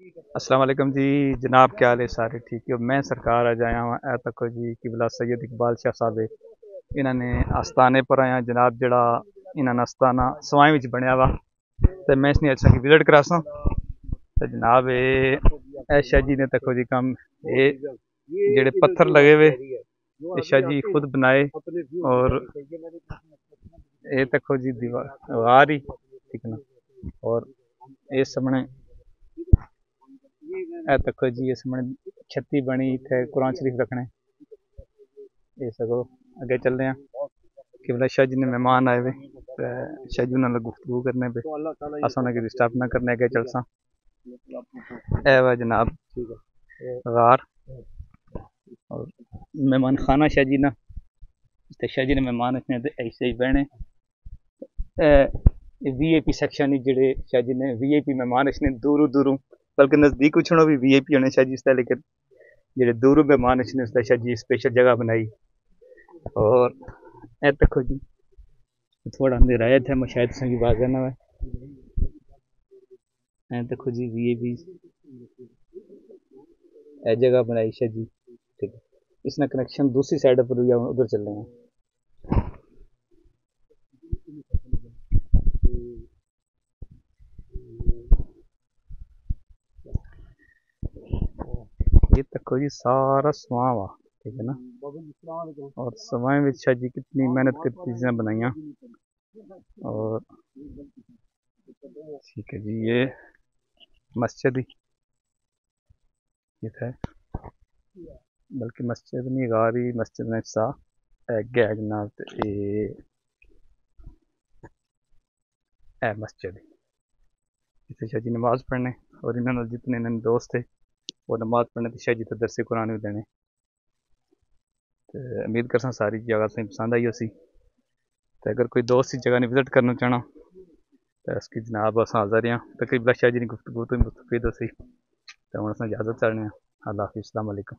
السلام علیکم جی جناب، کیا حال ہے؟ سارے ٹھیک ہے؟ میں سرکار آ جایا ہوں اے تک جی قبلہ سید اقبال شاہ صاحب انہوں نے آستانے پر آیا جناب، جڑا انہوں نے آستانہ سوائیں وچ بنیا وا تے میں اس نے اچھا کی وزٹ کراساں تے جناب اے شاہ جی نے تکو جی کم اے جڑے پتھر لگے ہوئے اے شاہ جی خود بنائے، اور اے تکو جی دیوار ہی ٹھیک نا، اور اے سامنے اے تکو جی اس میں چھتی بنی تھے قرآن شریف رکھنے، یہ سگو اگے چل رہے ہیں قبلہ شاہ جی نے مہمان آئے ہوئے شاہ جی انہوں نے گفتگو کرنے پہ اساں انہیں کی ڈسٹرب نہ کرنے، اگے چل ساں اے وا جناب غار اور مہمان خانہ شاہ جی نا تے شاہ جی نے مہمان اتنے ایسے ہی بہنے وی آئی پی سیکشن جڑے شاہ جی نے وی آئی پی مہمان اس نے دوروں دوروں بلکہ نزدیک اچھڑوں بھی وی آئی پی ہونے شاہ جی اس طرح، لیکن جڑے دوروں مہمان اس نے اس شاہ جی اسپیشل جگہ بنائی، اور اے تکو جی تھوڑا اندھیرا ہے میں شاید سنگی واضح نہ ہے، اے تکو جی وی آئی پی اے جگہ بنائی شاہ جی ٹھیک ہے، اس نے کنیکشن دوسری سائڈ پر بھی ادھر چل رہے ہیں۔ یہ تکو جی سارا سواں وا ٹھیک ہے نا، اور سوائیں میں شاہ جی کتنی محنت کی چیزیں بنائیاں، اور ٹھیک ہے جی یہ مسجد ہی ہے، بلکہ مسجد نہیں غاری مسجد میں سا اگے ہے جناب، اے مسجد جتنے شاہ جی نماز پڑھنے، اور انہوں نے جتنے انہوں دوست تھے وہ نماز پڑھنے تے شاہ جی تے درس قرآن بھی دینے، امید کرساں ساری جگہ تمہیں پسند آئی ہوسی، تو اگر کوئی دوست اس جگہ نے وزٹ کرنا چاہنا تو اس کی جناب اساں حاضر ہیں، تقریبا شاہ جی نے گفتگو تو مستفید ہوسی، تو ہوں اساں اجازت چاہنے ہیں۔ اللہ حافظ، السلام علیکم۔